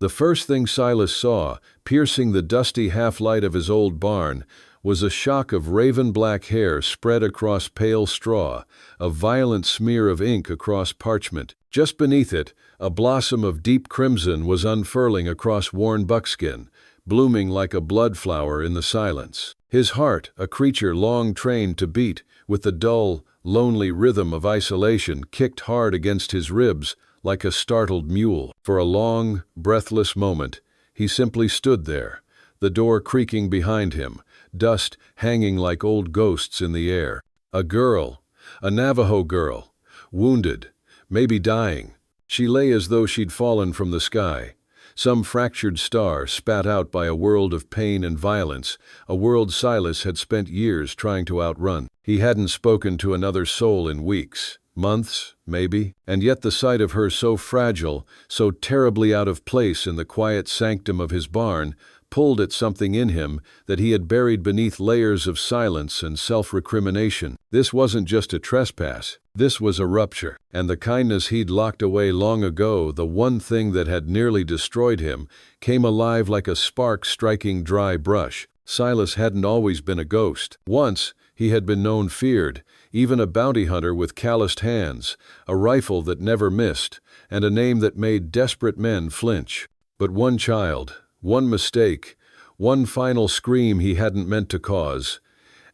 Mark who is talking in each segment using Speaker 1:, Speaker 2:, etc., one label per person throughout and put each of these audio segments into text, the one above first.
Speaker 1: The first thing Silas saw, piercing the dusty half-light of his old barn, was a shock of raven-black hair spread across pale straw, a violent smear of ink across parchment. Just beneath it, a blossom of deep crimson was unfurling across worn buckskin, blooming like a blood flower in the silence. His heart, a creature long trained to beat, with the dull, lonely rhythm of isolation, kicked hard against his ribs like a startled mule. For a long, breathless moment, he simply stood there, the door creaking behind him, dust hanging like old ghosts in the air. A girl, a Navajo girl, wounded, maybe dying. She lay as though she'd fallen from the sky, some fractured star spat out by a world of pain and violence, a world Silas had spent years trying to outrun. He hadn't spoken to another soul in weeks, months, maybe, and yet the sight of her so fragile, so terribly out of place in the quiet sanctum of his barn, pulled at something in him that he had buried beneath layers of silence and self-recrimination. This wasn't just a trespass, this was a rupture, and the kindness he'd locked away long ago, the one thing that had nearly destroyed him, came alive like a spark striking dry brush. Silas hadn't always been a ghost. Once, he had been known feared, even a bounty hunter with calloused hands, a rifle that never missed, and a name that made desperate men flinch. But one child, one mistake, one final scream he hadn't meant to cause,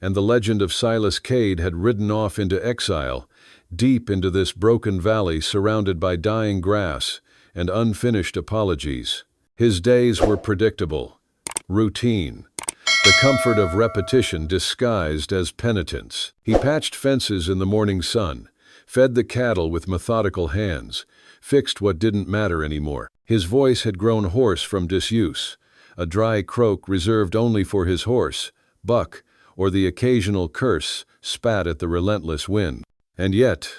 Speaker 1: and the legend of Silas Cade had ridden off into exile, deep into this broken valley surrounded by dying grass and unfinished apologies. His days were predictable, routine, the comfort of repetition disguised as penitence. He patched fences in the morning sun, fed the cattle with methodical hands, fixed what didn't matter anymore. His voice had grown hoarse from disuse, a dry croak reserved only for his horse, Buck, or the occasional curse spat at the relentless wind. And yet,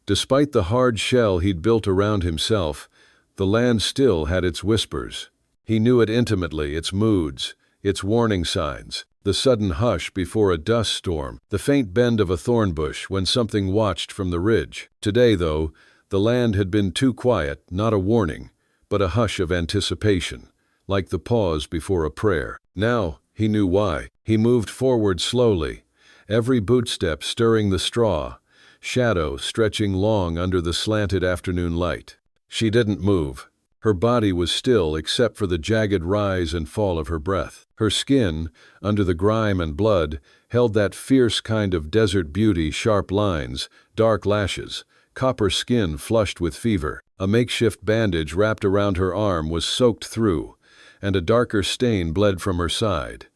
Speaker 1: despite the hard shell he'd built around himself, the land still had its whispers. He knew it intimately, its moods, its warning signs, the sudden hush before a dust storm, the faint bend of a thorn bush when something watched from the ridge. Today, though, the land had been too quiet, not a warning, but a hush of anticipation, like the pause before a prayer. Now, he knew why. He moved forward slowly, every bootstep stirring the straw, shadow stretching long under the slanted afternoon light. She didn't move. Her body was still except for the jagged rise and fall of her breath. Her skin, under the grime and blood, held that fierce kind of desert beauty, sharp lines, dark lashes, copper skin flushed with fever. A makeshift bandage wrapped around her arm was soaked through, and a darker stain bled from her side.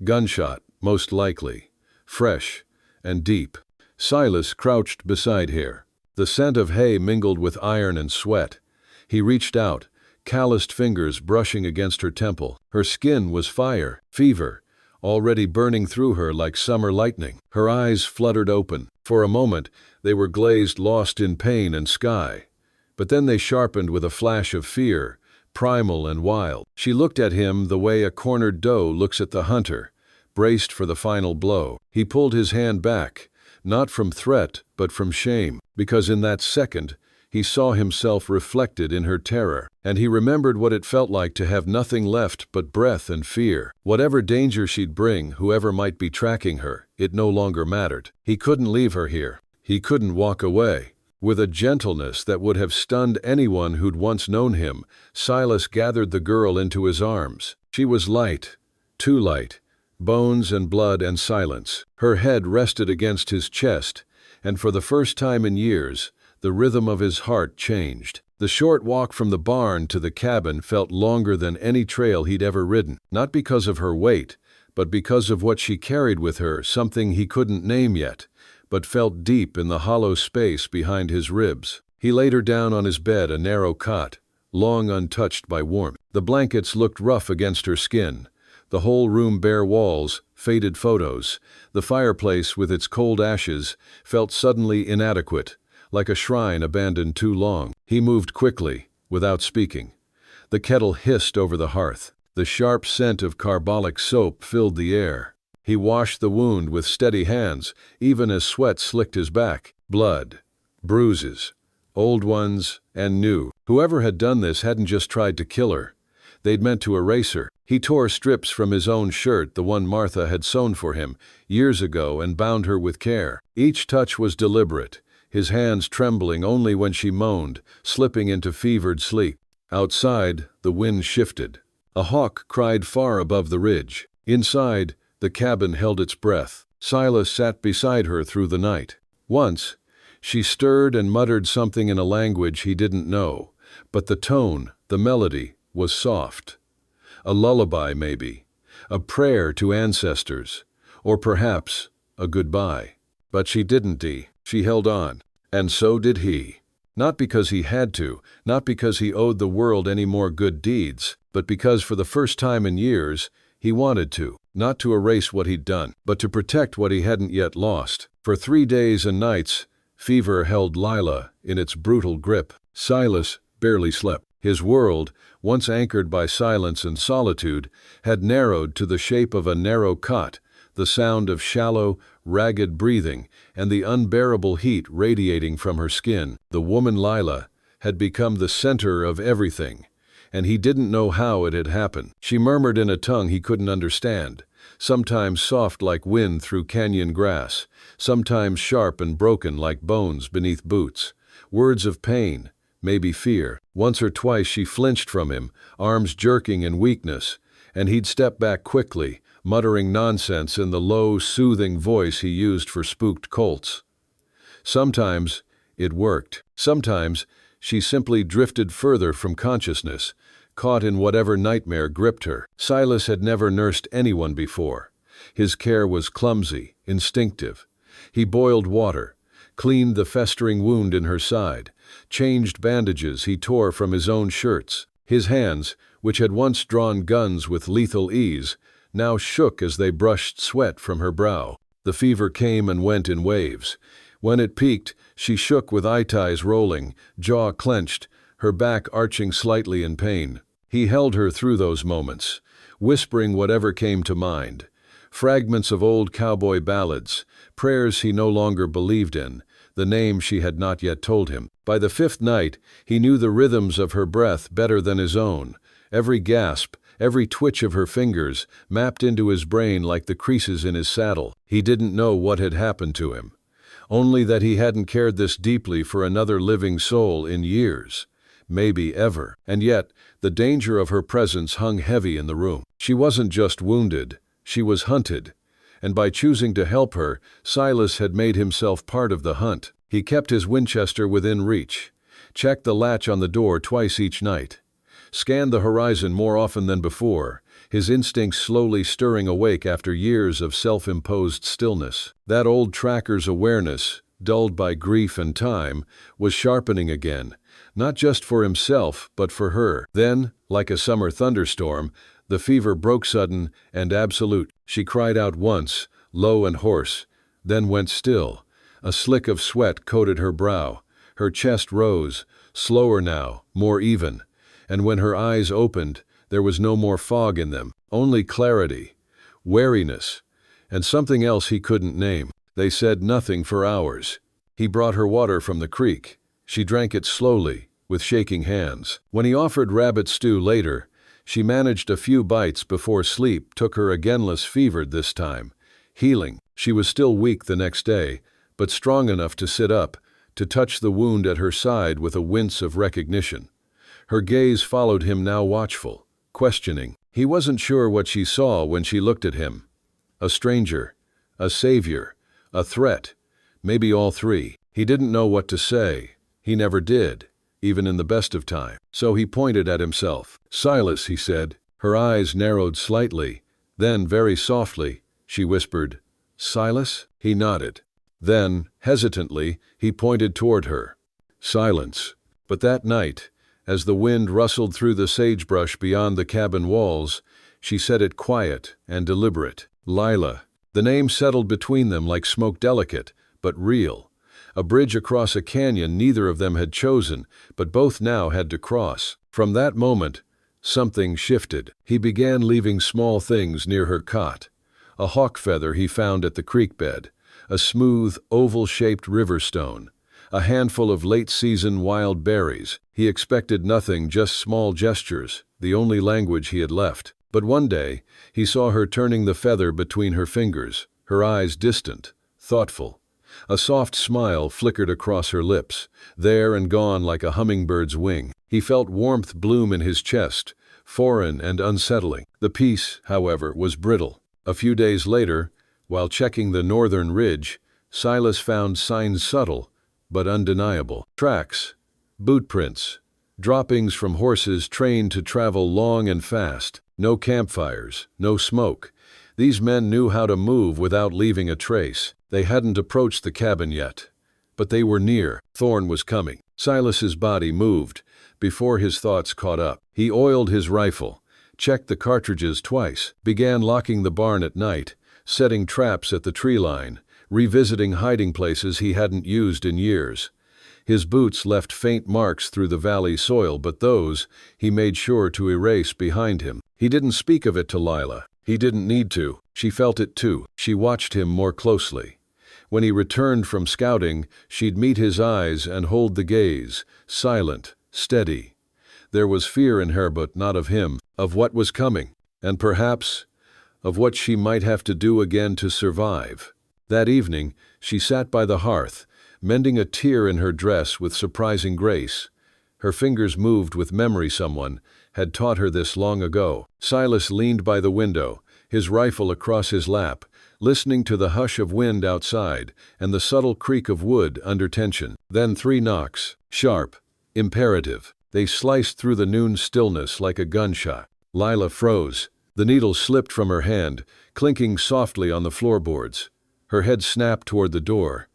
Speaker 1: Gunshot, most likely, fresh and deep. Silas crouched beside her. The scent of hay mingled with iron and sweat. He reached out, calloused fingers brushing against her temple. Her skin was fire, fever, already burning through her like summer lightning. Her eyes fluttered open. For a moment, they were glazed, lost in pain and sky. But then they sharpened with a flash of fear, primal and wild. She looked at him the way a cornered doe looks at the hunter, braced for the final blow. He pulled his hand back, not from threat, but from shame, because in that second, he saw himself reflected in her terror, and he remembered what it felt like to have nothing left but breath and fear. Whatever danger she'd bring, whoever might be tracking her, it no longer mattered. He couldn't leave her here. He couldn't walk away. With a gentleness that would have stunned anyone who'd once known him, Silas gathered the girl into his arms. She was light, too light, bones and blood and silence. Her head rested against his chest, and for the first time in years, the rhythm of his heart changed. The short walk from the barn to the cabin felt longer than any trail he'd ever ridden, not because of her weight, but because of what she carried with her, something he couldn't name yet, but felt deep in the hollow space behind his ribs. He laid her down on his bed, a narrow cot, long untouched by warmth. The blankets looked rough against her skin, the whole room bare walls, faded photos. The fireplace with its cold ashes felt suddenly inadequate, like a shrine abandoned too long. He moved quickly, without speaking. The kettle hissed over the hearth. The sharp scent of carbolic soap filled the air. He washed the wound with steady hands, even as sweat slicked his back. Blood, bruises, old ones and new. Whoever had done this hadn't just tried to kill her. They'd meant to erase her. He tore strips from his own shirt, the one Martha had sewn for him years ago, and bound her with care. Each touch was deliberate, his hands trembling only when she moaned, slipping into fevered sleep. Outside, the wind shifted. A hawk cried far above the ridge. Inside, the cabin held its breath. Silas sat beside her through the night. Once, she stirred and muttered something in a language he didn't know, but the tone, the melody, was soft. A lullaby, maybe. A prayer to ancestors. Or perhaps a goodbye. But she didn't. She held on. And so did he. Not because he had to, not because he owed the world any more good deeds, but because for the first time in years, he wanted to. Not to erase what he'd done, but to protect what he hadn't yet lost. For 3 days and nights, fever held Lila in its brutal grip. Silas barely slept. His world, once anchored by silence and solitude, had narrowed to the shape of a narrow cot, the sound of shallow, ragged breathing, and the unbearable heat radiating from her skin. The woman Lila had become the center of everything, and he didn't know how it had happened. She murmured in a tongue he couldn't understand, sometimes soft like wind through canyon grass, sometimes sharp and broken like bones beneath boots. Words of pain, maybe fear. Once or twice she flinched from him, arms jerking in weakness, and he'd step back quickly, muttering nonsense in the low, soothing voice he used for spooked colts. Sometimes it worked. Sometimes she simply drifted further from consciousness, caught in whatever nightmare gripped her. Silas had never nursed anyone before. His care was clumsy, instinctive. He boiled water, cleaned the festering wound in her side, changed bandages he tore from his own shirts. His hands, which had once drawn guns with lethal ease, now shook as they brushed sweat from her brow. The fever came and went in waves. When it peaked, she shook with eyes rolling, jaw clenched, her back arching slightly in pain. He held her through those moments, whispering whatever came to mind. Fragments of old cowboy ballads, prayers he no longer believed in, the name she had not yet told him. By the 5th night, he knew the rhythms of her breath better than his own. Every gasp, every twitch of her fingers, mapped into his brain like the creases in his saddle. He didn't know what had happened to him, only that he hadn't cared this deeply for another living soul in years, maybe ever. And yet, the danger of her presence hung heavy in the room. She wasn't just wounded, she was hunted. And by choosing to help her, Silas had made himself part of the hunt. He kept his Winchester within reach, checked the latch on the door twice each night, scanned the horizon more often than before, his instincts slowly stirring awake after years of self-imposed stillness. That old tracker's awareness, dulled by grief and time, was sharpening again, not just for himself, but for her. Then, like a summer thunderstorm, the fever broke sudden and absolute. She cried out once, low and hoarse, then went still. A slick of sweat coated her brow. Her chest rose, slower now, more even. And when her eyes opened, there was no more fog in them, only clarity, wariness, and something else he couldn't name. They said nothing for hours. He brought her water from the creek. She drank it slowly, with shaking hands. When he offered rabbit stew later, she managed a few bites before sleep took her again, less fevered this time. Healing. She was still weak the next day, but strong enough to sit up, to touch the wound at her side with a wince of recognition. Her gaze followed him now, watchful, questioning. He wasn't sure what she saw when she looked at him. A stranger, a savior, a threat, maybe all three. He didn't know what to say. He never did, even in the best of time. So he pointed at himself. "Silas," he said. Her eyes narrowed slightly. Then, very softly, she whispered, "Silas?" He nodded. Then, hesitantly, he pointed toward her. Silence. But that night, as the wind rustled through the sagebrush beyond the cabin walls, she said it quiet and deliberate. Lila. The name settled between them like smoke, delicate, but real. A bridge across a canyon neither of them had chosen, but both now had to cross. From that moment, something shifted. He began leaving small things near her cot. A hawk feather he found at the creek bed, a smooth, oval-shaped river stone, a handful of late-season wild berries. He expected nothing, just small gestures, the only language he had left. But one day, he saw her turning the feather between her fingers, her eyes distant, thoughtful. A soft smile flickered across her lips, there and gone like a hummingbird's wing. He felt warmth bloom in his chest, foreign and unsettling. The peace, however, was brittle. A few days later, while checking the northern ridge, Silas found signs subtle but undeniable. Tracks, boot prints, droppings from horses trained to travel long and fast. No campfires, no smoke. These men knew how to move without leaving a trace. They hadn't approached the cabin yet, but they were near. Thorn was coming. Silas's body moved before his thoughts caught up. He oiled his rifle, checked the cartridges twice, began locking the barn at night, setting traps at the tree line, revisiting hiding places he hadn't used in years. His boots left faint marks through the valley soil, but those he made sure to erase behind him. He didn't speak of it to Lila. He didn't need to. She felt it too. She watched him more closely. When he returned from scouting, she'd meet his eyes and hold the gaze, silent, steady. There was fear in her, but not of him, of what was coming, and perhaps of what she might have to do again to survive. That evening, she sat by the hearth, mending a tear in her dress with surprising grace. Her fingers moved with memory. Someone had taught her this long ago. Silas leaned by the window, his rifle across his lap, listening to the hush of wind outside and the subtle creak of wood under tension. Then 3 knocks, sharp, imperative. They sliced through the noon stillness like a gunshot. Lila froze. The needle slipped from her hand, clinking softly on the floorboards. Her head snapped toward the door.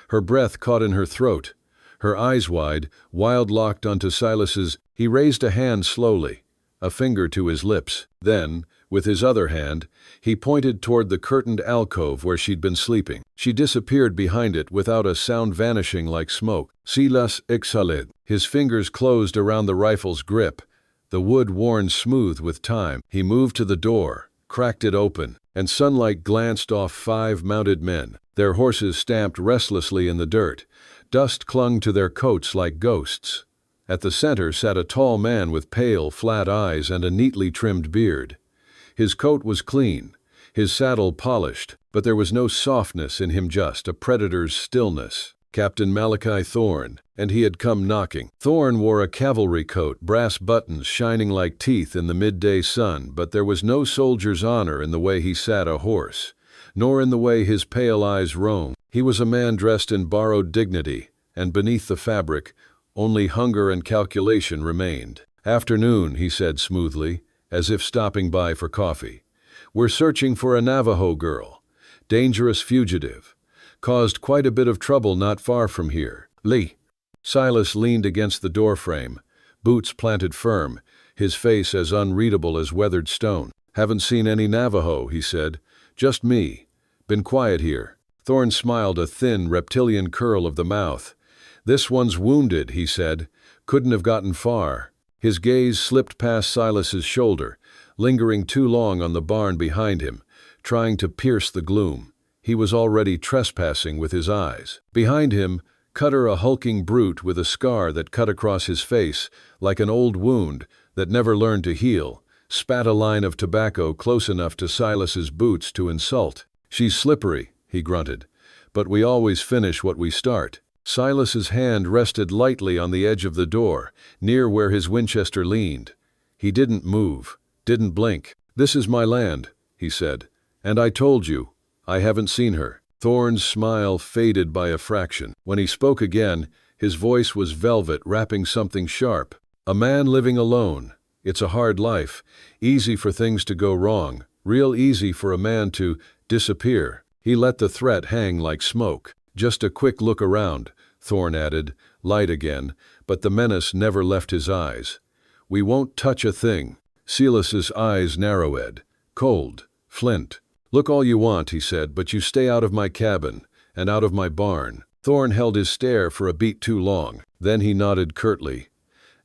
Speaker 1: Her breath caught in her throat. Her eyes wide, wild-locked onto Silas's. He raised a hand slowly, a finger to his lips. Then, with his other hand, he pointed toward the curtained alcove where she'd been sleeping. She disappeared behind it without a sound, vanishing like smoke. Silas exhaled. His fingers closed around the rifle's grip, the wood worn smooth with time. He moved to the door, cracked it open, and sunlight glanced off 5 mounted men. Their horses stamped restlessly in the dirt. Dust clung to their coats like ghosts. At the center sat a tall man with pale, flat eyes and a neatly trimmed beard. His coat was clean, his saddle polished, but there was no softness in him, just a predator's stillness. Captain Thorn, and he had come knocking. Thorn wore a cavalry coat, brass buttons shining like teeth in the midday sun, but there was no soldier's honor in the way he sat a horse, nor in the way his pale eyes roamed. He was a man dressed in borrowed dignity, and beneath the fabric, only hunger and calculation remained. "Afternoon," he said smoothly, as if stopping by for coffee. "We're searching for a Navajo girl. Dangerous fugitive. Caused quite a bit of trouble not far from here." "Lee." Silas leaned against the doorframe, boots planted firm, his face as unreadable as weathered stone. "Haven't seen any Navajo," he said. "Just me. Been quiet here." Thorn smiled, a thin, reptilian curl of the mouth. "This one's wounded," he said. "Couldn't have gotten far." His gaze slipped past Silas's shoulder, lingering too long on the barn behind him, trying to pierce the gloom. He was already trespassing with his eyes. Behind him, Cutter, a hulking brute with a scar that cut across his face like an old wound that never learned to heal, spat a line of tobacco close enough to Silas's boots to insult. "She's slippery," he grunted, "but we always finish what we start." Silas's hand rested lightly on the edge of the door, near where his Winchester leaned. He didn't move, didn't blink. "This is my land," he said, "and I told you, I haven't seen her." Thorn's smile faded by a fraction. When he spoke again, his voice was velvet, rapping something sharp. "A man living alone. It's a hard life. Easy for things to go wrong. Real easy for a man to disappear." He let the threat hang like smoke. "Just a quick look around," Thorn added, light again, but the menace never left his eyes. "We won't touch a thing." Silas's eyes narrowed. "Cold. Flint. Look all you want," he said, "but you stay out of my cabin and out of my barn." Thorn held his stare for a beat too long. Then he nodded curtly.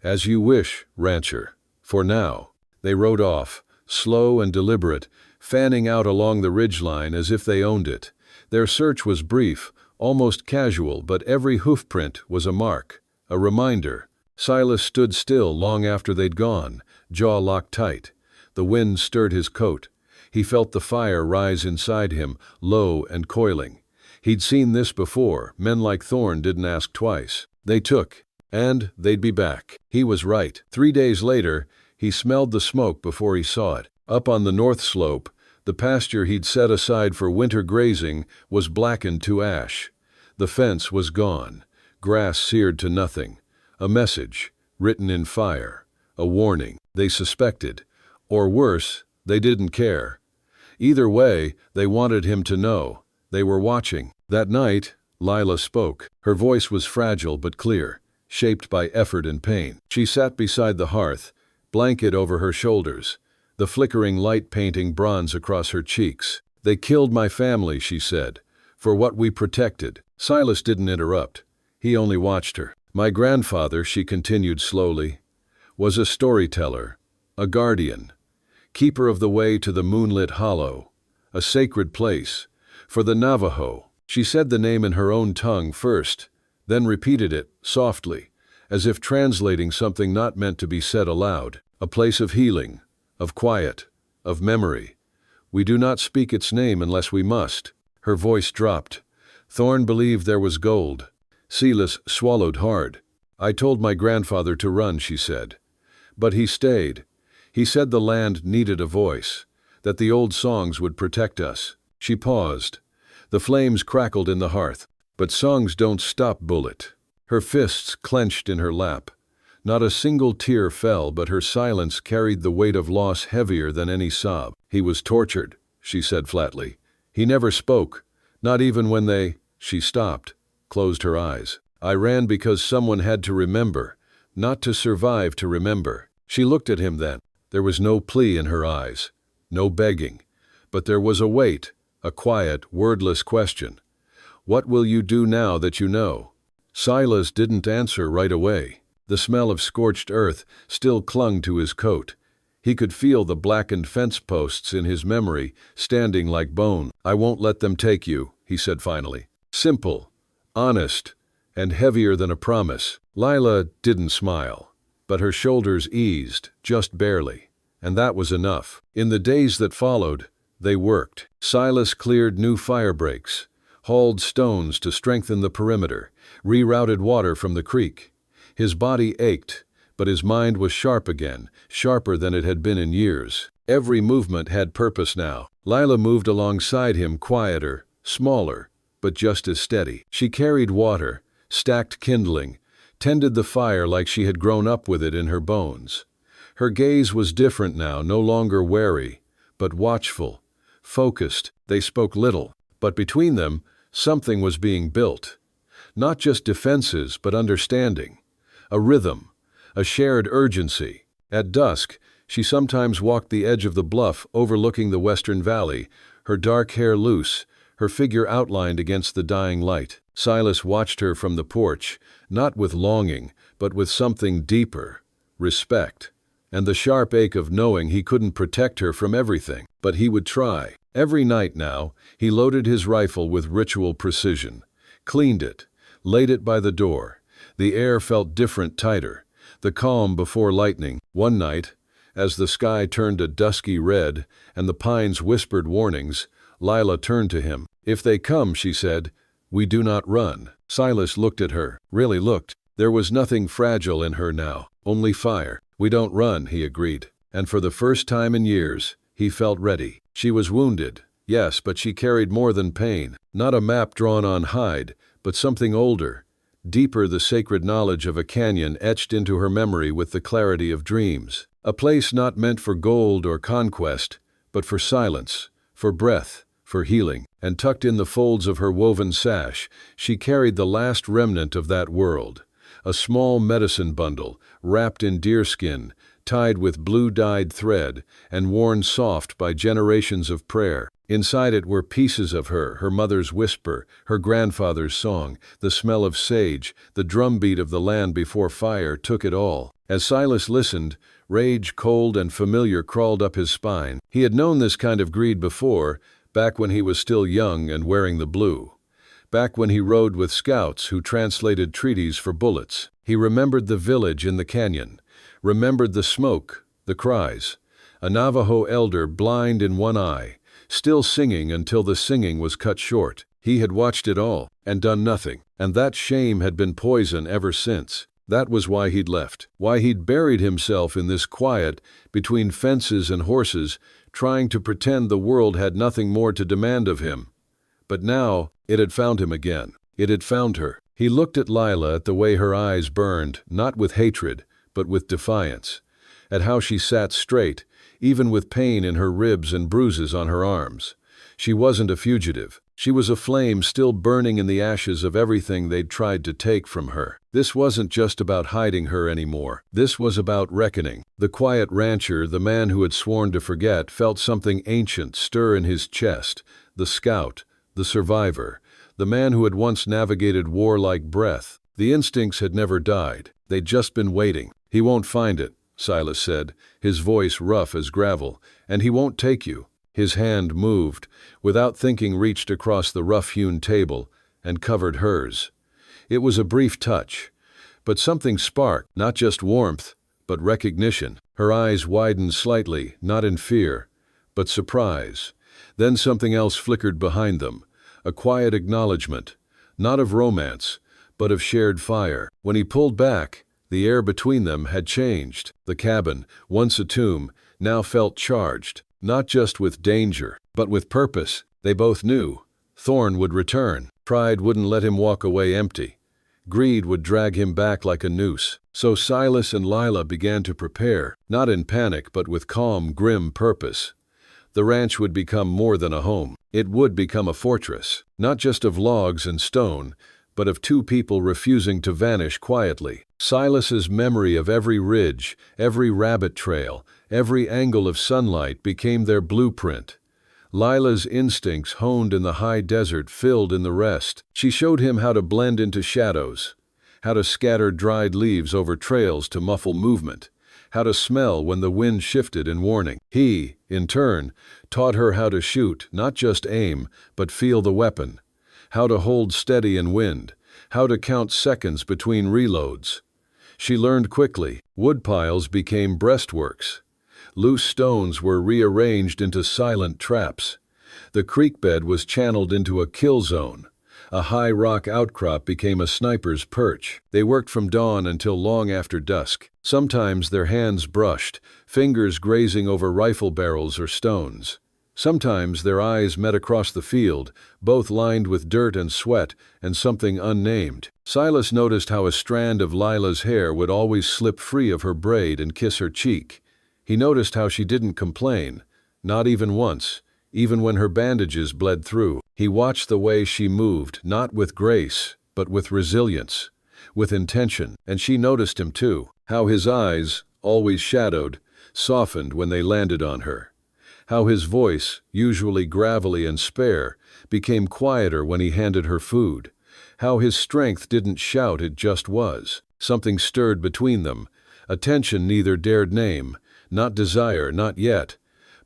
Speaker 1: "As you wish, rancher. For now." They rode off, slow and deliberate, fanning out along the ridgeline as if they owned it. Their search was brief, almost casual, but every hoofprint was a mark, a reminder. Silas stood still long after they'd gone, jaw locked tight. The wind stirred his coat. He felt the fire rise inside him, low and coiling. He'd seen this before. Men like Thorn didn't ask twice. They took, and they'd be back. He was right. 3 days later, he smelled the smoke before he saw it. Up on the north slope, the pasture he'd set aside for winter grazing was blackened to ash. The fence was gone, grass seared to nothing. A message, written in fire. A warning. They suspected. Or worse, they didn't care. Either way, they wanted him to know. They were watching. That night, Lila spoke. Her voice was fragile but clear, shaped by effort and pain. She sat beside the hearth, blanket over her shoulders, the flickering light painting bronze across her cheeks. "They killed my family," she said, "for what we protected." Silas didn't interrupt. He only watched her. "My grandfather," she continued slowly, "was a storyteller, a guardian, keeper of the way to the moonlit hollow, a sacred place. For the Navajo." She said the name in her own tongue first, then repeated it, softly, as if translating something not meant to be said aloud. "A place of healing, of quiet, of memory. We do not speak its name unless we must." Her voice dropped. Thorn believed there was gold. Silas swallowed hard. "I told my grandfather to run," she said. "But he stayed. He said the land needed a voice, that the old songs would protect us." She paused. The flames crackled in the hearth. "But songs don't stop, Bullet." Her fists clenched in her lap. Not a single tear fell, but her silence carried the weight of loss heavier than any sob. "He was tortured," she said flatly. "He never spoke, not even when they—" She stopped, closed her eyes. "I ran because someone had to remember, not to survive to remember." She looked at him then. There was no plea in her eyes, no begging, but there was a weight, a quiet, wordless question. "What will you do now that you know?" Silas didn't answer right away. The smell of scorched earth still clung to his coat. He could feel the blackened fence posts in his memory, standing like bone. "I won't let them take you," he said finally. Simple, honest, and heavier than a promise. Lila didn't smile, but her shoulders eased, just barely, and that was enough. In the days that followed, they worked. Silas cleared new fire breaks, hauled stones to strengthen the perimeter, rerouted water from the creek. His body ached, but his mind was sharp again, sharper than it had been in years. Every movement had purpose now. Lila moved alongside him, quieter, smaller, but just as steady. She carried water, stacked kindling, tended the fire like she had grown up with it in her bones. Her gaze was different now, no longer wary, but watchful, focused. They spoke little, but between them, something was being built. Not just defenses, but understanding. A rhythm, a shared urgency. At dusk, she sometimes walked the edge of the bluff overlooking the western valley, her dark hair loose, her figure outlined against the dying light. Silas watched her from the porch, not with longing, but with something deeper, respect, and the sharp ache of knowing he couldn't protect her from everything. But he would try. Every night now, he loaded his rifle with ritual precision, cleaned it, laid it by the door. The air felt different, tighter, the calm before lightning. One night, as the sky turned a dusky red and the pines whispered warnings, Lila turned to him. "If they come," she said, "we do not run." Silas looked at her, really looked. There was nothing fragile in her now, only fire. "We don't run," he agreed. And for the first time in years, he felt ready. She was wounded, yes, but she carried more than pain. Not a map drawn on hide, but something older, deeper, the sacred knowledge of a canyon etched into her memory with the clarity of dreams. A place not meant for gold or conquest, but for silence, for breath, for healing. And tucked in the folds of her woven sash, she carried the last remnant of that world. A small medicine bundle, wrapped in deerskin, tied with blue-dyed thread, and worn soft by generations of prayer. Inside it were pieces of her, her mother's whisper, her grandfather's song, the smell of sage, the drumbeat of the land before fire took it all. As Silas listened, rage, cold and familiar, crawled up his spine. He had known this kind of greed before, back when he was still young and wearing the blue. back when he rode with scouts who translated treaties for bullets. He remembered the village in the canyon, remembered the smoke, the cries. A Navajo elder blind in one eye, still singing until the singing was cut short. He had watched it all, and done nothing, and that shame had been poison ever since. That was why he'd left, why he'd buried himself in this quiet, between fences and horses, trying to pretend the world had nothing more to demand of him. But now, it had found him again. It had found her. He looked at Lila, at the way her eyes burned, not with hatred, but with defiance. At how she sat straight, even with pain in her ribs and bruises on her arms. She wasn't a fugitive. She was a flame still burning in the ashes of everything they'd tried to take from her. This wasn't just about hiding her anymore. This was about reckoning. The quiet rancher, the man who had sworn to forget, felt something ancient stir in his chest. The scout, the survivor, the man who had once navigated war like breath. The instincts had never died. They'd just been waiting. "He won't find it," Silas said, his voice rough as gravel, "and he won't take you." His hand moved, without thinking reached across the rough-hewn table, and covered hers. It was a brief touch, but something sparked, not just warmth, but recognition. Her eyes widened slightly, not in fear, but surprise. Then something else flickered behind them, a quiet acknowledgement, not of romance, but of shared fire. When he pulled back, the air between them had changed. The cabin, once a tomb, now felt charged. Not just with danger, but with purpose. They both knew. Thorn would return. Pride wouldn't let him walk away empty. Greed would drag him back like a noose. So Silas and Lila began to prepare, not in panic but with calm, grim purpose. The ranch would become more than a home. It would become a fortress, not just of logs and stone, but of two people refusing to vanish quietly. Silas's memory of every ridge, every rabbit trail, every angle of sunlight became their blueprint. Lila's instincts honed in the high desert filled in the rest. She showed him how to blend into shadows, how to scatter dried leaves over trails to muffle movement, how to smell when the wind shifted in warning. He, in turn, taught her how to shoot, not just aim, but feel the weapon, how to hold steady in wind, how to count seconds between reloads. She learned quickly. Wood piles became breastworks. Loose stones were rearranged into silent traps. The creek bed was channeled into a kill zone. A high rock outcrop became a sniper's perch. They worked from dawn until long after dusk. Sometimes their hands brushed, fingers grazing over rifle barrels or stones. Sometimes their eyes met across the field, both lined with dirt and sweat and something unnamed. Silas noticed how a strand of Lila's hair would always slip free of her braid and kiss her cheek. He noticed how she didn't complain, not even once, even when her bandages bled through. He watched the way she moved, not with grace, but with resilience, with intention, and she noticed him too, how his eyes, always shadowed, softened when they landed on her. How his voice, usually gravelly and spare, became quieter when he handed her food. How his strength didn't shout, it just was. Something stirred between them, a tension neither dared name, not desire, not yet,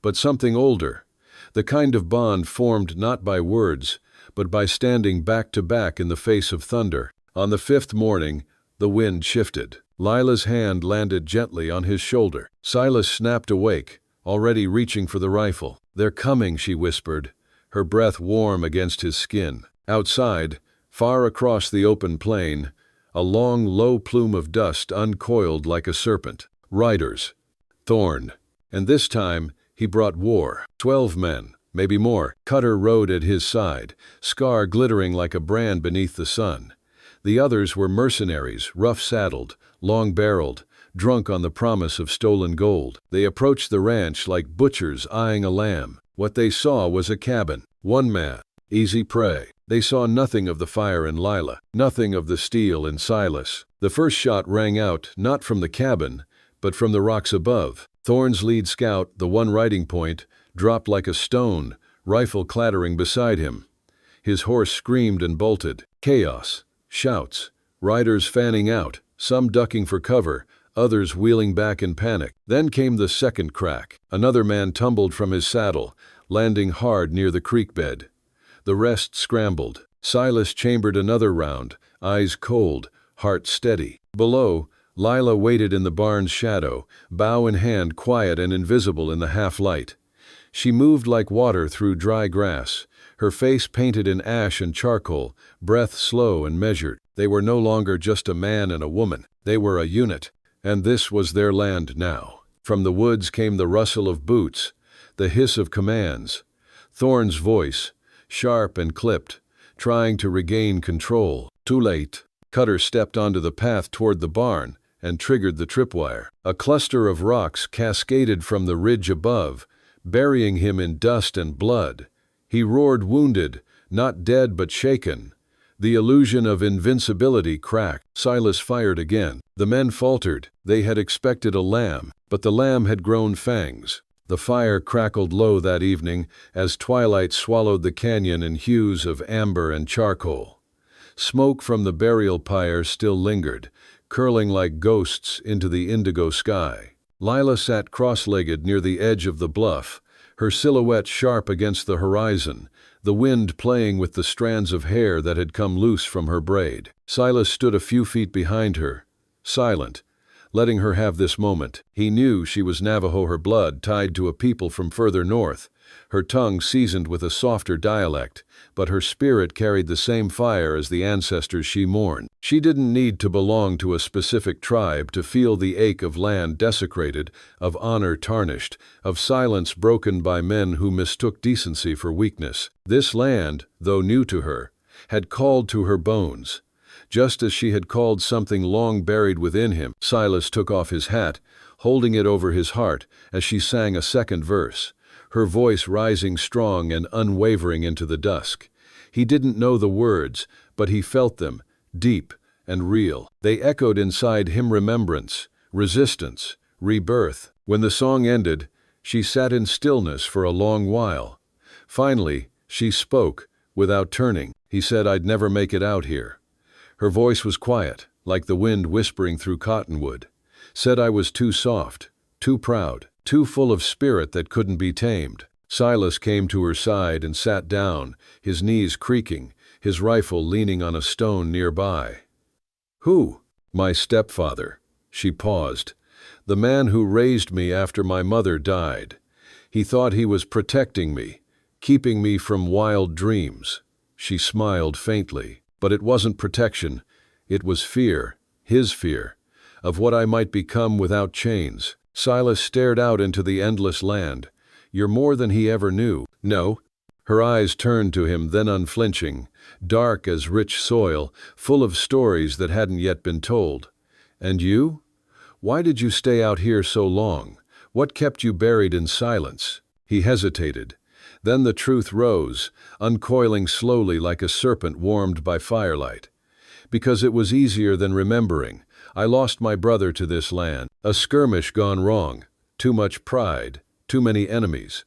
Speaker 1: but something older, the kind of bond formed not by words, but by standing back to back in the face of thunder. On the fifth morning, the wind shifted. Lila's hand landed gently on his shoulder. Silas snapped awake, already reaching for the rifle. "They're coming," she whispered, her breath warm against his skin. Outside, far across the open plain, a long, low plume of dust uncoiled like a serpent. Riders. Thorn. And this time, he brought war. 12 men, maybe more. Cutter rode at his side, scar glittering like a brand beneath the sun. The others were mercenaries, rough-saddled, long-barreled, drunk on the promise of stolen gold. They approached the ranch like butchers eyeing a lamb. What they saw was a cabin. One man. Easy prey. They saw nothing of the fire in Lila, nothing of the steel in Silas. The first shot rang out, not from the cabin, but from the rocks above. Thorn's lead scout, the one riding point, dropped like a stone, rifle clattering beside him. His horse screamed and bolted. Chaos. Shouts. Riders fanning out, some ducking for cover, others wheeling back in panic. Then came the second crack. Another man tumbled from his saddle, landing hard near the creek bed. The rest scrambled. Silas chambered another round, eyes cold, heart steady. Below, Lila waited in the barn's shadow, bow in hand, quiet and invisible in the half-light. She moved like water through dry grass, her face painted in ash and charcoal, breath slow and measured. They were no longer just a man and a woman. They were a unit, and this was their land now. From the woods came the rustle of boots, the hiss of commands. Thorn's voice, sharp and clipped, trying to regain control. Too late. Cutter stepped onto the path toward the barn and triggered the tripwire. A cluster of rocks cascaded from the ridge above, burying him in dust and blood. He roared, wounded, not dead but shaken. The illusion of invincibility cracked. Silas fired again. The men faltered. They had expected a lamb, but the lamb had grown fangs. The fire crackled low that evening as twilight swallowed the canyon in hues of amber and charcoal. Smoke from the burial pyre still lingered, curling like ghosts into the indigo sky. Lila sat cross-legged near the edge of the bluff, her silhouette sharp against the horizon, the wind playing with the strands of hair that had come loose from her braid. Silas stood a few feet behind her, silent, letting her have this moment. He knew she was Navajo, her blood tied to a people from further north, her tongue seasoned with a softer dialect, but her spirit carried the same fire as the ancestors she mourned. She didn't need to belong to a specific tribe to feel the ache of land desecrated, of honor tarnished, of silence broken by men who mistook decency for weakness. This land, though new to her, had called to her bones, just as she had called something long buried within him. Silas took off his hat, holding it over his heart as she sang a second verse, her voice rising strong and unwavering into the dusk. He didn't know the words, but he felt them, deep and real. They echoed inside him, remembrance, resistance, rebirth. When the song ended, she sat in stillness for a long while. Finally, she spoke, without turning. He said, "I'd never make it out here." Her voice was quiet, like the wind whispering through cottonwood. Said I was too soft, too proud, too full of spirit that couldn't be tamed. Silas came to her side and sat down, his knees creaking, his rifle leaning on a stone nearby. "Who?" "My stepfather." She paused. "The man who raised me after my mother died. He thought he was protecting me, keeping me from wild dreams." She smiled faintly. "But it wasn't protection. It was fear, his fear, of what I might become without chains." Silas stared out into the endless land. "You're more than he ever knew." "No." Her eyes turned to him, then unflinching, dark as rich soil, full of stories that hadn't yet been told. "And you? Why did you stay out here so long? What kept you buried in silence?" He hesitated. Then the truth rose, uncoiling slowly like a serpent warmed by firelight. "Because it was easier than remembering. I lost my brother to this land. A skirmish gone wrong. Too much pride. Too many enemies.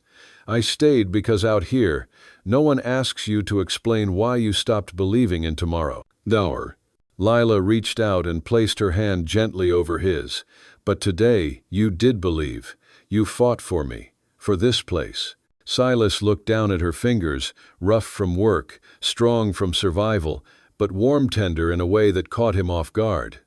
Speaker 1: I stayed because out here, no one asks you to explain why you stopped believing in tomorrow." "Dower." Lila reached out and placed her hand gently over his. "But today, you did believe. You fought for me. For this place." Silas looked down at her fingers, rough from work, strong from survival, but warm tender in a way that caught him off guard.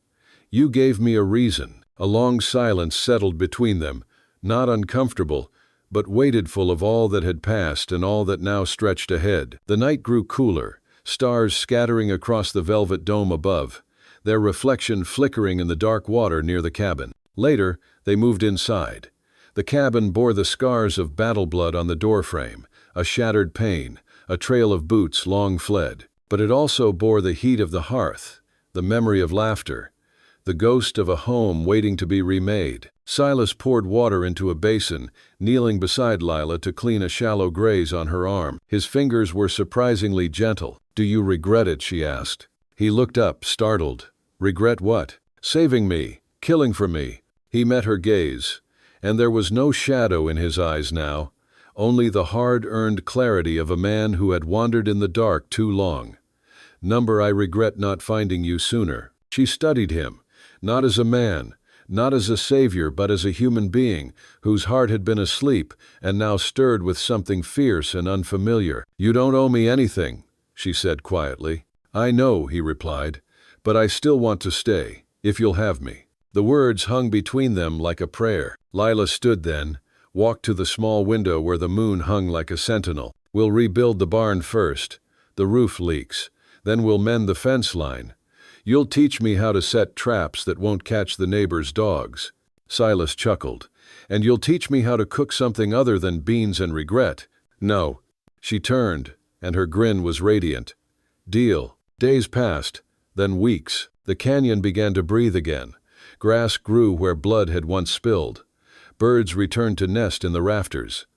Speaker 1: "You gave me a reason." A long silence settled between them, not uncomfortable, but weighted full of all that had passed and all that now stretched ahead. The night grew cooler, stars scattering across the velvet dome above, their reflection flickering in the dark water near the cabin. Later, they moved inside. The cabin bore the scars of battle blood on the doorframe, a shattered pane, a trail of boots long fled. But it also bore the heat of the hearth, the memory of laughter, the ghost of a home waiting to be remade. Silas poured water into a basin, kneeling beside Lila to clean a shallow graze on her arm. His fingers were surprisingly gentle. "Do you regret it?" she asked. He looked up, startled. "Regret what?" "Saving me, killing for me." He met her gaze, and there was no shadow in his eyes now, only the hard-earned clarity of a man who had wandered in the dark too long. "I regret not finding you sooner." She studied him, not as a man, not as a savior, but as a human being whose heart had been asleep and now stirred with something fierce and unfamiliar. "You don't owe me anything," she said quietly. I know, he replied, but I still want to stay, if you'll have me. The words hung between them like a prayer. Lila stood then, walked to the small window where the moon hung like a sentinel. We'll rebuild the barn first. The roof leaks. Then we'll mend the fence line. You'll teach me how to set traps that won't catch the neighbor's dogs. Silas chuckled. And you'll teach me how to cook something other than beans and regret. No. She turned, and her grin was radiant. Deal. Days passed, then weeks. The canyon began to breathe again. Grass grew where blood had once spilled. Birds returned to nest in the rafters.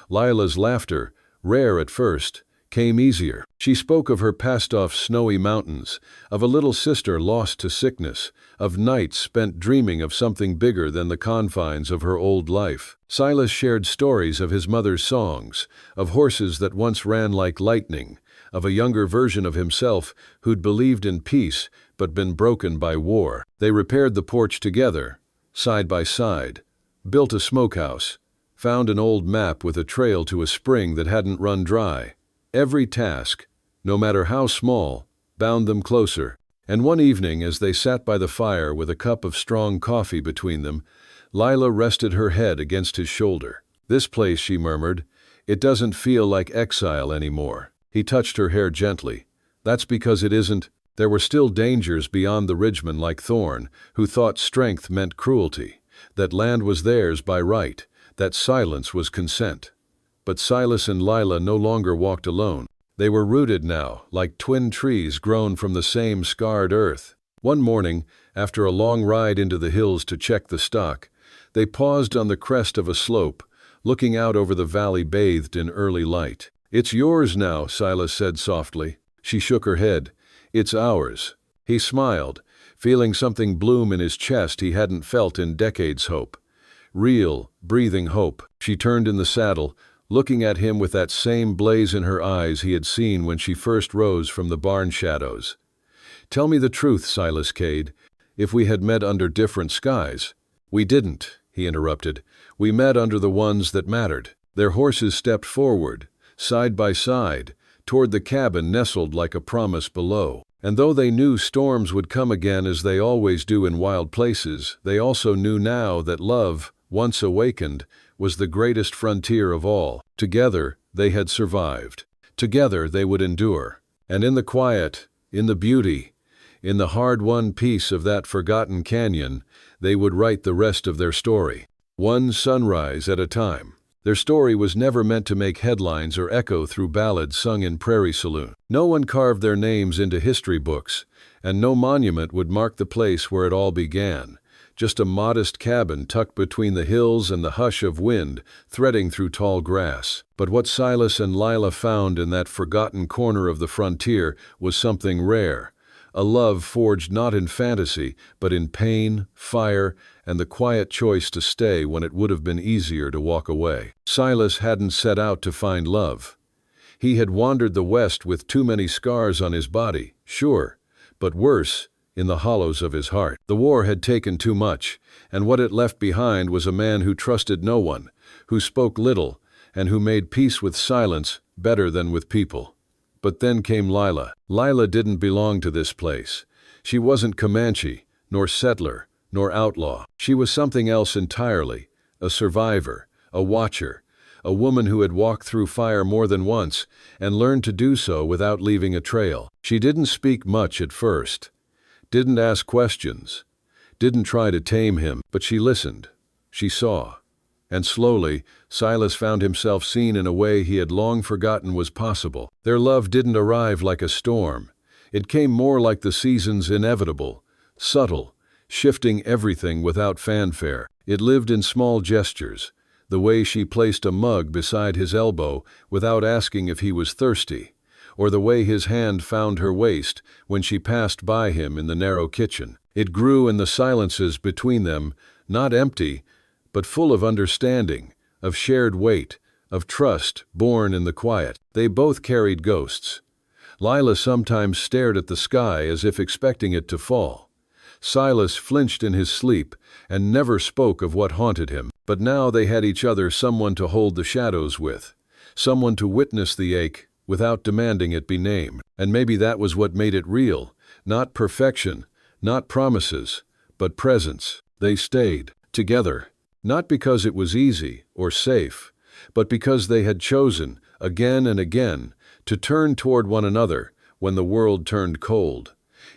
Speaker 1: Lila's laughter, rare at first, came easier. She spoke of her passed-off snowy mountains, of a little sister lost to sickness, of nights spent dreaming of something bigger than the confines of her old life. Silas shared stories of his mother's songs, of horses that once ran like lightning, of a younger version of himself who'd believed in peace but been broken by war. They repaired the porch together, side by side, built a smokehouse, found an old map with a trail to a spring that hadn't run dry. Every task, no matter how small, bound them closer. And one evening, as they sat by the fire with a cup of strong coffee between them, Lila rested her head against his shoulder. This place, she murmured, it doesn't feel like exile anymore. He touched her hair gently. That's because it isn't. There were still dangers beyond the ridgemen like Thorn, who thought strength meant cruelty, that land was theirs by right, that silence was consent. But Silas and Lila no longer walked alone. They were rooted now, like twin trees grown from the same scarred earth. One morning, after a long ride into the hills to check the stock, they paused on the crest of a slope, looking out over the valley bathed in early light. It's yours now, Silas said softly. She shook her head. It's ours. He smiled, feeling something bloom in his chest he hadn't felt in decades. Hope. Real, breathing hope. She turned in the saddle, looking at him with that same blaze in her eyes he had seen when she first rose from the barn shadows. Tell me the truth, Silas Cade. If we had met under different skies. We didn't, he interrupted. We met under the ones that mattered. Their horses stepped forward, side by side, toward the cabin nestled like a promise below. And though they knew storms would come again as they always do in wild places, they also knew now that love, once awakened, was the greatest frontier of all. Together, they had survived. Together, they would endure. And in the quiet, in the beauty, in the hard-won peace of that forgotten canyon, they would write the rest of their story. One sunrise at a time. Their story was never meant to make headlines or echo through ballads sung in prairie saloon. No one carved their names into history books, and no monument would mark the place where it all began. Just a modest cabin tucked between the hills and the hush of wind threading through tall grass. But what Silas and Lila found in that forgotten corner of the frontier was something rare. A love forged not in fantasy, but in pain, fire, and the quiet choice to stay when it would have been easier to walk away. Silas hadn't set out to find love. He had wandered the West with too many scars on his body, sure, but worse, in the hollows of his heart. The war had taken too much, and what it left behind was a man who trusted no one, who spoke little, and who made peace with silence better than with people. But then came Lila. Lila didn't belong to this place. She wasn't Comanche, nor settler, nor outlaw. She was something else entirely, a survivor, a watcher, a woman who had walked through fire more than once and learned to do so without leaving a trail. She didn't speak much at first. Didn't ask questions, didn't try to tame him, but she listened, she saw. And slowly, Silas found himself seen in a way he had long forgotten was possible. Their love didn't arrive like a storm. It came more like the seasons inevitable, subtle, shifting everything without fanfare. It lived in small gestures, the way she placed a mug beside his elbow without asking if he was thirsty, or the way his hand found her waist when she passed by him in the narrow kitchen. It grew in the silences between them, not empty, but full of understanding, of shared weight, of trust born in the quiet. They both carried ghosts. Lila sometimes stared at the sky as if expecting it to fall. Silas flinched in his sleep and never spoke of what haunted him. But now they had each other, someone to hold the shadows with, someone to witness the ache, without demanding it be named. And maybe that was what made it real. Not perfection, not promises, but presence. They stayed together, not because it was easy or safe, but because they had chosen, again and again, to turn toward one another when the world turned cold.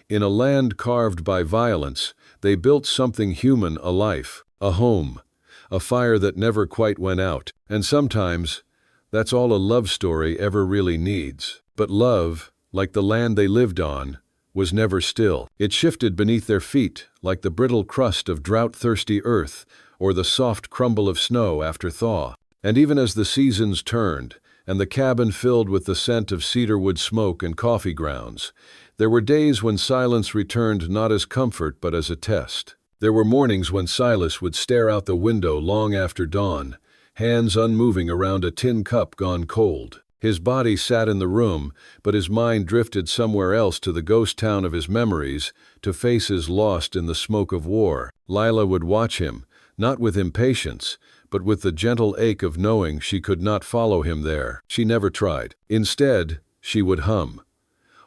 Speaker 1: In a land carved by violence, they built something human, a life, a home, a fire that never quite went out. And sometimes, that's all a love story ever really needs. But love, like the land they lived on, was never still. It shifted beneath their feet, like the brittle crust of drought-thirsty earth or the soft crumble of snow after thaw. And even as the seasons turned, and the cabin filled with the scent of cedarwood smoke and coffee grounds, there were days when silence returned not as comfort but as a test. There were mornings when Silas would stare out the window long after dawn, hands unmoving around a tin cup gone cold. His body sat in the room, but his mind drifted somewhere else, to the ghost town of his memories, to faces lost in the smoke of war. Lila would watch him, not with impatience, but with the gentle ache of knowing she could not follow him there. She never tried. Instead, she would hum.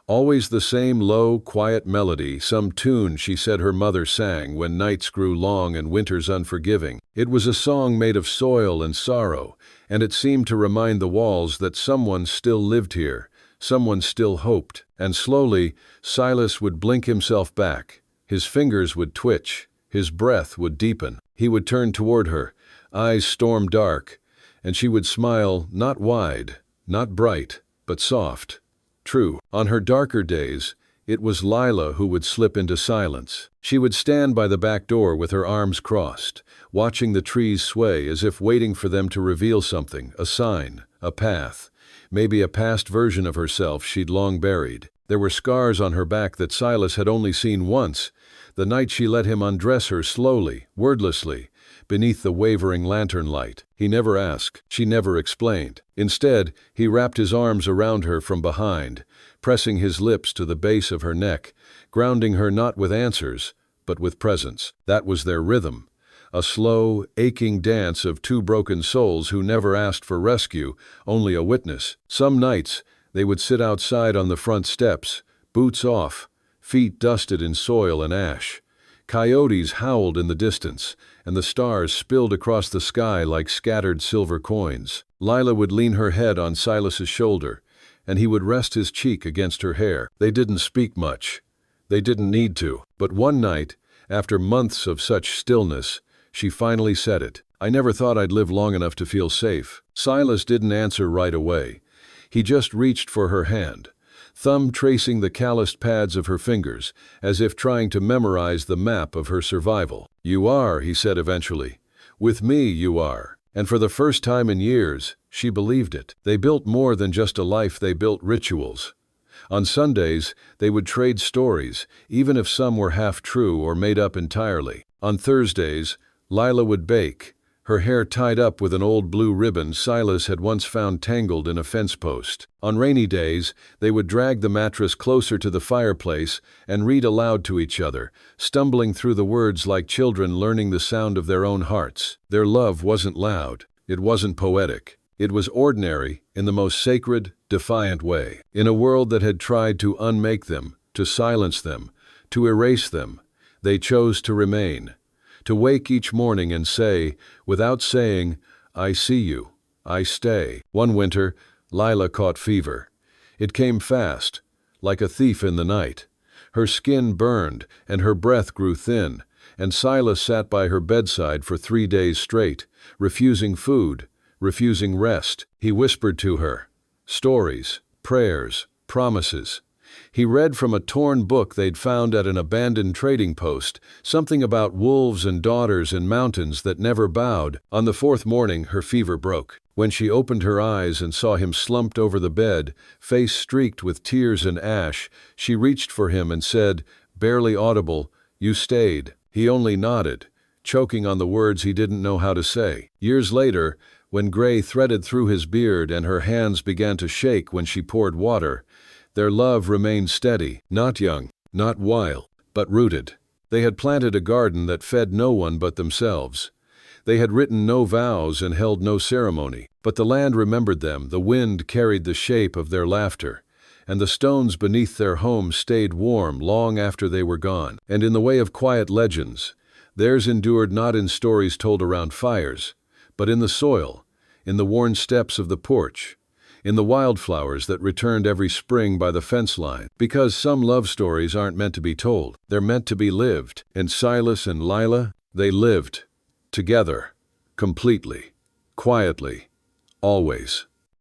Speaker 1: Always the same low, quiet melody, some tune she said her mother sang when nights grew long and winters unforgiving. It was a song made of soil and sorrow, and it seemed to remind the walls that someone still lived here, someone still hoped. And slowly, Silas would blink himself back. His fingers would twitch, his breath would deepen. He would turn toward her, eyes storm dark, and she would smile, not wide, not bright, but soft. True, on her darker days, it was Lila who would slip into silence. She would stand by the back door with her arms crossed, watching the trees sway as if waiting for them to reveal something, a sign, a path, maybe a past version of herself she'd long buried. There were scars on her back that Silas had only seen once, the night she let him undress her slowly, wordlessly, beneath the wavering lantern light. He never asked, she never explained. Instead, he wrapped his arms around her from behind, pressing his lips to the base of her neck, grounding her not with answers, but with presence. That was their rhythm, a slow, aching dance of two broken souls who never asked for rescue, only a witness. Some nights, they would sit outside on the front steps, boots off, feet dusted in soil and ash. Coyotes howled in the distance, and the stars spilled across the sky like scattered silver coins. Lila would lean her head on Silas's shoulder, and he would rest his cheek against her hair. They didn't speak much. They didn't need to. But one night, after months of such stillness, she finally said it. "I never thought I'd live long enough to feel safe." Silas didn't answer right away. He just reached for her hand, thumb tracing the calloused pads of her fingers, as if trying to memorize the map of her survival. "You are," he said eventually. "With me, you are." And for the first time in years, she believed it. They built more than just a life, they built rituals. On Sundays, they would trade stories, even if some were half true or made up entirely. On Thursdays, Lila would bake, her hair tied up with an old blue ribbon Silas had once found tangled in a fence post. On rainy days, they would drag the mattress closer to the fireplace and read aloud to each other, stumbling through the words like children learning the sound of their own hearts. Their love wasn't loud. It wasn't poetic. It was ordinary in the most sacred, defiant way. In a world that had tried to unmake them, to silence them, to erase them, they chose to remain. To wake each morning and say, without saying, "I see you, I stay." One winter, Lila caught fever. It came fast, like a thief in the night. Her skin burned, and her breath grew thin, and Silas sat by her bedside for 3 days straight, refusing food, refusing rest. He whispered to her stories, prayers, promises. He read from a torn book they'd found at an abandoned trading post, something about wolves and daughters and mountains that never bowed. On the 4th morning, her fever broke. When she opened her eyes and saw him slumped over the bed, face streaked with tears and ash, she reached for him and said, barely audible, "You stayed." He only nodded, choking on the words he didn't know how to say. Years later, when gray threaded through his beard and her hands began to shake when she poured water, their love remained steady, not young, not wild, but rooted. They had planted a garden that fed no one but themselves. They had written no vows and held no ceremony. But the land remembered them, the wind carried the shape of their laughter, and the stones beneath their home stayed warm long after they were gone. And in the way of quiet legends, theirs endured not in stories told around fires, but in the soil, in the worn steps of the porch, in the wildflowers that returned every spring by the fence line. Because some love stories aren't meant to be told, they're meant to be lived. And Silas and Lila, they lived together, completely, quietly, always.